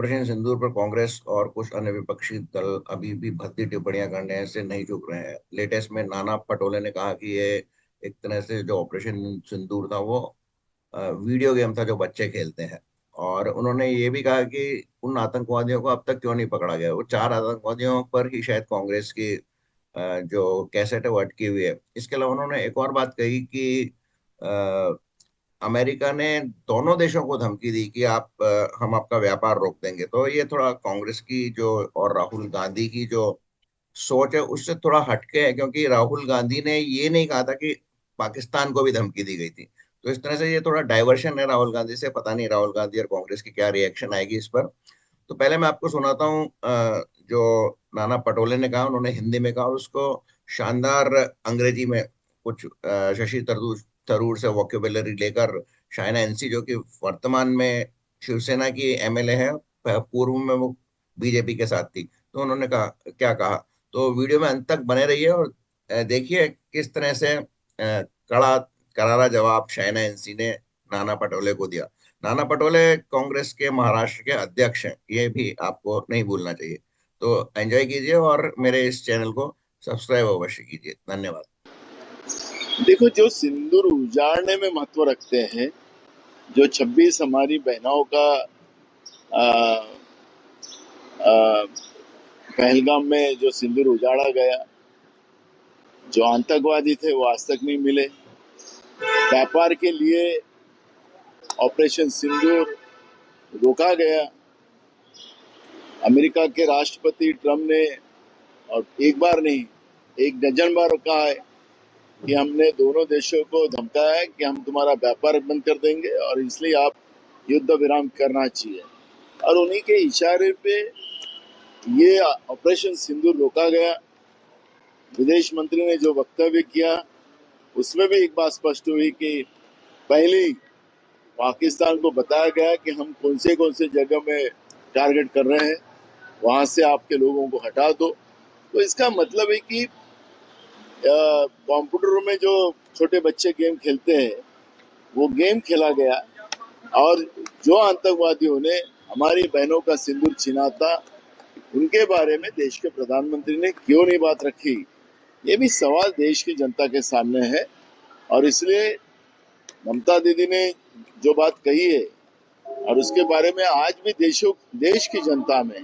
Operation सिंदूर पर कांग्रेस और कुछ अन्य विपक्षी दल अभी भी भद्दी टिप्पणियां करने से नहीं चूक रहे हैं। लेटेस्ट में नाना पटोले ने कहा कि ये एक तरह से जो ऑपरेशन सिंदूर था वो वीडियो गेम था जो बच्चे खेलते हैं। और उन्होंने ये भी कहा कि उन आतंकवादियों को अब तक क्यों नहीं पकड़ा गया। वो 4 आतंकवादियों पर ही शायद कांग्रेस की जो कैसेट है वो अटकी हुई है। इसके अलावा उन्होंने एक और बात कही कि अमेरिका ने दोनों देशों को धमकी दी कि हम आपका व्यापार रोक देंगे। तो ये थोड़ा कांग्रेस की जो और राहुल गांधी की जो सोच है उससे थोड़ा हटके है, क्योंकि राहुल गांधी ने ये नहीं कहा था कि पाकिस्तान को भी धमकी दी गई थी। तो इस तरह से ये थोड़ा डाइवर्शन है राहुल गांधी से। पता नहीं राहुल गांधी और कांग्रेस की क्या रिएक्शन आएगी इस पर। तो पहले मैं आपको सुनाता हूँ जो नाना पटोले ने कहा, उन्होंने हिंदी में कहा और उसको शानदार अंग्रेजी में कुछ शशि थरूर थरूर से वोकेबलरी लेकर शायना एनसी जो कि वर्तमान में शिवसेना की एमएलए है, पूर्व में वो बीजेपी के साथ थी, तो उन्होंने कहा क्या कहा। तो वीडियो में अंत तक बने रहिए और देखिए किस तरह से कड़ा करारा जवाब शायना एनसी ने नाना पटोले को दिया। नाना पटोले कांग्रेस के महाराष्ट्र के अध्यक्ष हैं, ये भी आपको नहीं भूलना चाहिए। तो एंजॉय कीजिए और मेरे इस चैनल को सब्सक्राइब अवश्य कीजिए। धन्यवाद। देखो, जो सिंदूर उजाड़ने में महत्व रखते हैं, जो 26 हमारी बहनों का आ, आ, पहलगाम में जो सिंदूर उजाड़ा गया, जो आतंकवादी थे वो आज तक नहीं मिले। व्यापार के लिए ऑपरेशन सिंदूर रोका गया। अमेरिका के राष्ट्रपति ट्रम्प ने, और एक बार नहीं, एक डजन बार कहा है कि हमने दोनों देशों को धमकाया है कि हम तुम्हारा व्यापार बंद कर देंगे और इसलिए आप युद्ध विराम करना चाहिए। और उन्हीं के इशारे पे ये ऑपरेशन सिंदूर रोका गया। विदेश मंत्री ने जो वक्तव्य किया उसमें भी एक बात स्पष्ट हुई कि पहले पाकिस्तान को बताया गया कि हम कौन से जगह में टारगेट कर रहे हैं, वहां से आपके लोगों को हटा दो। तो इसका मतलब है कि कंप्यूटरों में जो छोटे बच्चे गेम खेलते हैं वो गेम खेला गया, और जो आतंकवादियों ने हमारी बहनों का सिंदूर छीना था उनके बारे में देश के प्रधानमंत्री ने क्यों नहीं बात रखी, ये भी सवाल देश की जनता के सामने है। और इसलिए ममता दीदी ने जो बात कही है और उसके बारे में आज भी देश की जनता में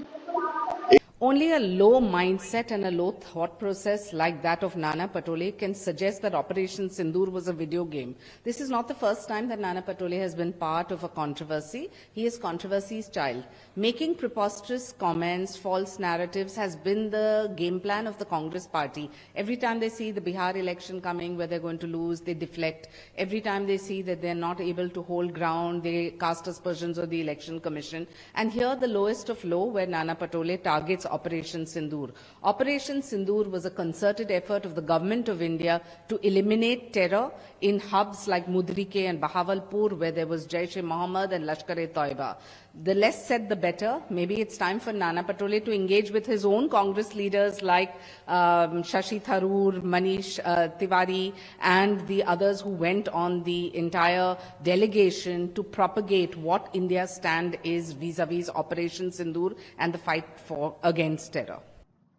Only a low mindset and a low thought process like that of Nana Patole can suggest that Operation Sindoor was a video game. This is not the first time that Nana Patole has been part of a controversy. He is controversy's child. Making preposterous comments, false narratives has been the game plan of the Congress party. Every time they see the Bihar election coming where they're going to lose, they deflect. Every time they see that they're not able to hold ground, they cast aspersions on the Election Commission. And here the lowest of low, where Nana Patole targets Operation Sindoor. Operation Sindoor was a concerted effort of the government of India to eliminate terror in hubs like Mudrike and Bahawalpur, where there was Jaish-e-Mohammed and Lashkar-e-Toiba. The less said, the better. Maybe it's time for Nana Patole to engage with his own Congress leaders like Shashi Tharoor, Manish Tiwari, and the others who went on the entire delegation to propagate what India's stand is vis-a-vis Operation Sindoor and the fight against terror.